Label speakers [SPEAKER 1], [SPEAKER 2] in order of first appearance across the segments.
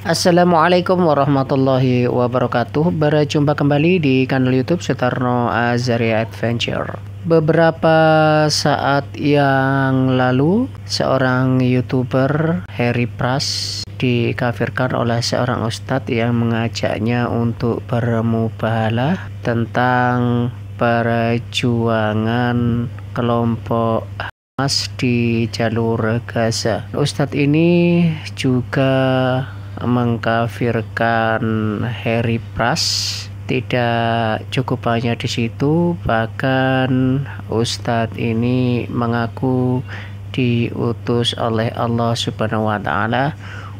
[SPEAKER 1] Assalamualaikum warahmatullahi wabarakatuh. Berjumpa kembali di kanal YouTube Sutarno Azaria Adventure. Beberapa saat yang lalu, seorang YouTuber Harry Pras dikafirkan oleh seorang ustadz yang mengajaknya untuk bermubahalah tentang perjuangan kelompok Hamas di jalur Gaza. Ustadz ini juga mengkafirkan Harry Pras. Tidak cukup hanya di situ, bahkan Ustadz ini mengaku diutus oleh Allah Subhanahu wa Ta'ala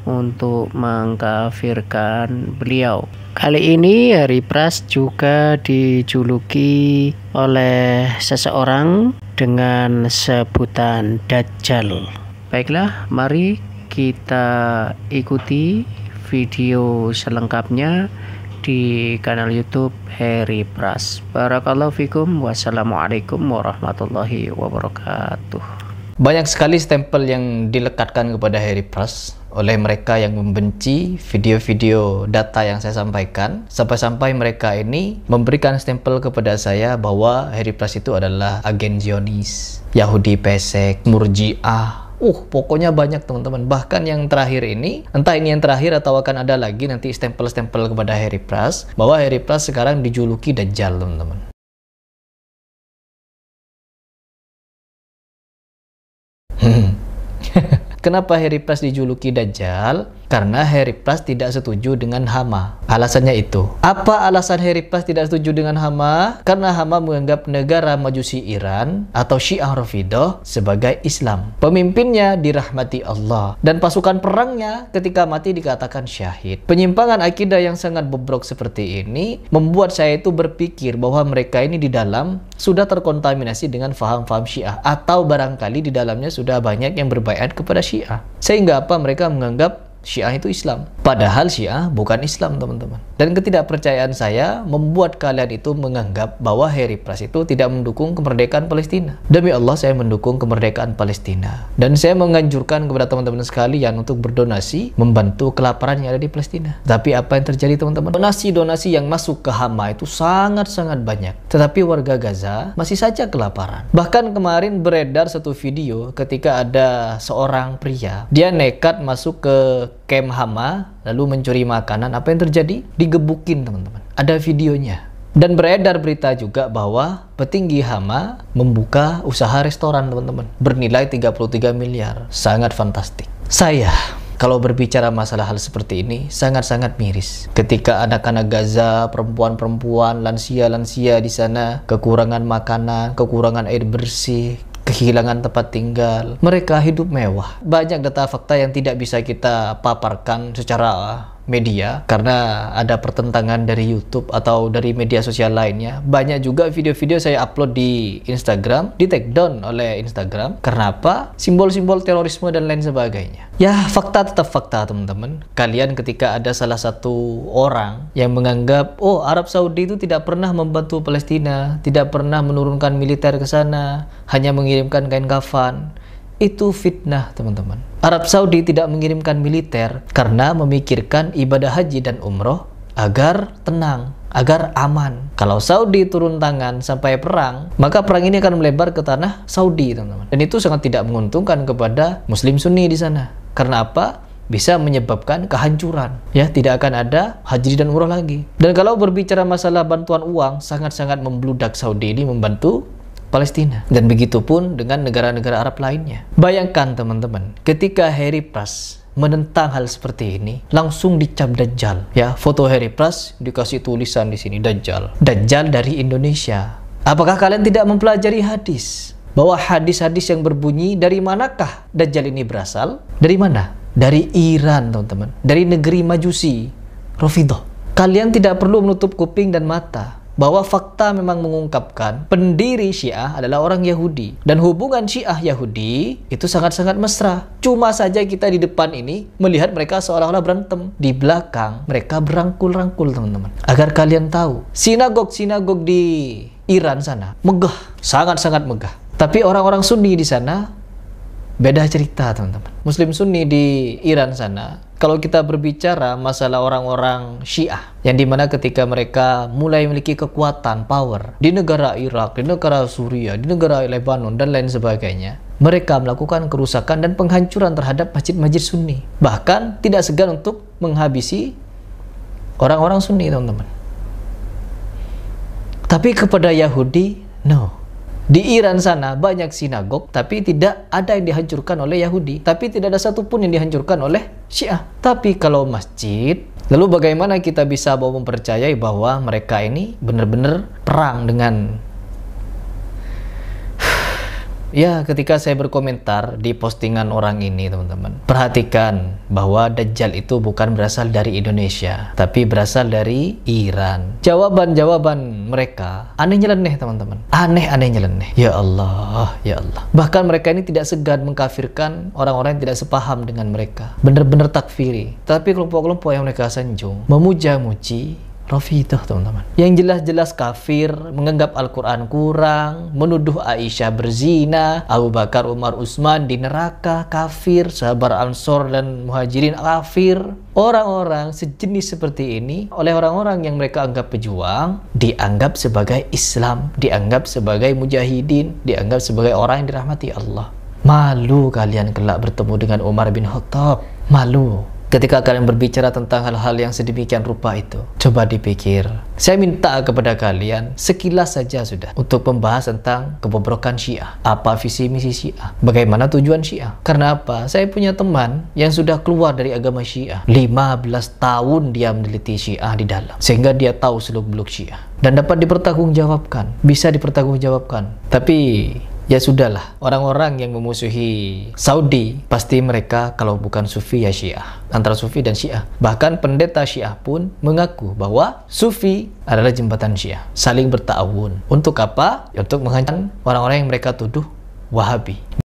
[SPEAKER 1] untuk mengkafirkan beliau. Kali ini Harry Pras juga dijuluki oleh seseorang dengan sebutan Dajjal. Baiklah, mari kita ikuti video selengkapnya di kanal YouTube Harry Pras. Barakallahu fikum. Wassalamualaikum warahmatullahi wabarakatuh.
[SPEAKER 2] Banyak sekali stempel yang dilekatkan kepada Harry Pras oleh mereka yang membenci video-video data yang saya sampaikan, sampai-sampai mereka ini memberikan stempel kepada saya bahwa Harry Pras itu adalah agen Zionis, Yahudi pesek, Murji'ah. Pokoknya banyak teman-teman. Bahkan yang terakhir ini, entah ini yang terakhir atau akan ada lagi nanti stempel-stempel kepada Harry Pras, bahwa Harry Pras sekarang dijuluki Dajjal, teman-teman. Kenapa Harry Pras dijuluki Dajjal? Karena Harry Pras tidak setuju dengan Hama. Alasannya itu. Apa alasan Harry Pras tidak setuju dengan Hama? Karena Hama menganggap negara Majusi Iran atau Syiah Rafidah sebagai Islam. Pemimpinnya dirahmati Allah. Dan pasukan perangnya ketika mati dikatakan syahid. Penyimpangan akidah yang sangat bobrok seperti ini membuat saya itu berpikir bahwa mereka ini di dalam sudah terkontaminasi dengan faham-faham Syiah. Atau barangkali di dalamnya sudah banyak yang berbaiat kepada Syiah. Sehingga apa? Mereka menganggap Syiah itu Islam. Padahal Syiah bukan Islam, teman-teman. Dan ketidakpercayaan saya membuat kalian itu menganggap bahwa Harry Pras itu tidak mendukung kemerdekaan Palestina. Demi Allah, saya mendukung kemerdekaan Palestina. Dan saya menganjurkan kepada teman-teman sekalian untuk berdonasi membantu kelaparan yang ada di Palestina. Tapi apa yang terjadi, teman-teman? Donasi-donasi yang masuk ke Hama itu sangat-sangat banyak. Tetapi warga Gaza masih saja kelaparan. Bahkan kemarin beredar satu video ketika ada seorang pria. Dia nekat masuk ke camp Hama lalu mencuri makanan. Apa yang terjadi? Digebukin, teman-teman. Ada videonya. Dan beredar berita juga bahwa petinggi Hama membuka usaha restoran, teman-teman, bernilai 33 miliar. Sangat fantastik. Saya kalau berbicara masalah hal seperti ini sangat-sangat miris. Ketika anak-anak Gaza, perempuan-perempuan, lansia-lansia di sana kekurangan makanan, kekurangan air bersih, kehilangan tempat tinggal, mereka hidup mewah. Banyak data fakta yang tidak bisa kita paparkan secara media karena ada pertentangan dari YouTube atau dari media sosial lainnya. Banyak juga video-video saya upload di Instagram, di take down oleh Instagram. Karena apa? Simbol-simbol terorisme dan lain sebagainya. Ya, fakta tetap fakta, teman-teman. Kalian ketika ada salah satu orang yang menganggap, Arab Saudi itu tidak pernah membantu Palestina, tidak pernah menurunkan militer ke sana, hanya mengirimkan kain kafan. Itu fitnah, teman-teman. Arab Saudi tidak mengirimkan militer karena memikirkan ibadah haji dan umroh agar tenang, agar aman. Kalau Saudi turun tangan sampai perang, maka perang ini akan melebar ke tanah Saudi, teman-teman. Dan itu sangat tidak menguntungkan kepada Muslim Sunni di sana. Karena apa? Bisa menyebabkan kehancuran. Ya, tidak akan ada haji dan umroh lagi. Dan kalau berbicara masalah bantuan uang, sangat-sangat membludak Saudi ini membantu Palestina. Dan begitu pun dengan negara-negara Arab lainnya. Bayangkan, teman-teman, ketika Harry Pras menentang hal seperti ini, langsung dicap Dajjal. Ya, foto Harry Pras dikasih tulisan di sini Dajjal. Dajjal dari Indonesia. Apakah kalian tidak mempelajari hadis? Bahwa hadis-hadis yang berbunyi dari manakah Dajjal ini berasal? Dari mana? Dari Iran, teman-teman. Dari negeri Majusi, Rafidah. Kalian tidak perlu menutup kuping dan mata bahwa fakta memang mengungkapkan pendiri Syiah adalah orang Yahudi. Dan hubungan Syiah Yahudi itu sangat-sangat mesra. Cuma saja kita di depan ini melihat mereka seolah-olah berantem. Di belakang mereka berangkul-rangkul, teman-teman. Agar kalian tahu, sinagog-sinagog di Iran sana megah, sangat-sangat megah. Tapi orang-orang Sunni di sana beda cerita, teman-teman. Muslim Sunni di Iran sana kalau kita berbicara masalah orang-orang Syiah, yang dimana ketika mereka mulai memiliki kekuatan, power di negara Irak, di negara Suriah, di negara Lebanon, dan lain sebagainya, mereka melakukan kerusakan dan penghancuran terhadap masjid-masjid Sunni. Bahkan tidak segan untuk menghabisi orang-orang Sunni, teman-teman. Tapi kepada Yahudi, no. Di Iran sana banyak sinagog, tapi tidak ada yang dihancurkan oleh Yahudi. Tapi tidak ada satupun yang dihancurkan oleh Syiah. Tapi kalau masjid, lalu bagaimana kita bisa mempercayai bahwa mereka ini benar-benar perang dengan... Ya, ketika saya berkomentar di postingan orang ini, teman-teman, perhatikan bahwa Dajjal itu bukan berasal dari Indonesia, tapi berasal dari Iran. Jawaban-jawaban mereka aneh nyeleneh, teman-teman. Aneh nyeleneh. Ya Allah, ya Allah. Bahkan mereka ini tidak segan mengkafirkan orang-orang yang tidak sepaham dengan mereka. Benar-benar takfiri. Tapi kelompok-kelompok yang mereka sanjung, memuja-muji Rafidah, teman-teman, yang jelas-jelas kafir, menganggap Al-Quran kurang, menuduh Aisyah berzina, Abu Bakar, Umar, Utsman di neraka, kafir, sahabat Ansor dan Muhajirin kafir. Orang-orang sejenis seperti ini oleh orang-orang yang mereka anggap pejuang, dianggap sebagai Islam, dianggap sebagai mujahidin, dianggap sebagai orang yang dirahmati Allah. Malu kalian kelak bertemu dengan Umar bin Khattab. Malu ketika kalian berbicara tentang hal-hal yang sedemikian rupa itu. Coba dipikir. Saya minta kepada kalian sekilas saja sudah untuk membahas tentang kebobrokan Syiah. Apa visi misi Syiah? Bagaimana tujuan Syiah? Karena apa? Saya punya teman yang sudah keluar dari agama Syiah. 15 tahun dia meneliti Syiah di dalam, sehingga dia tahu seluk-beluk Syiah dan dapat dipertanggungjawabkan. Bisa dipertanggungjawabkan. Tapi ya sudahlah, orang-orang yang memusuhi Saudi pasti mereka kalau bukan Sufi ya Syiah, antara Sufi dan Syiah. Bahkan pendeta Syiah pun mengaku bahwa Sufi adalah jembatan Syiah, saling berta'awun. Untuk apa? Untuk menghancurkan orang-orang yang mereka tuduh Wahabi.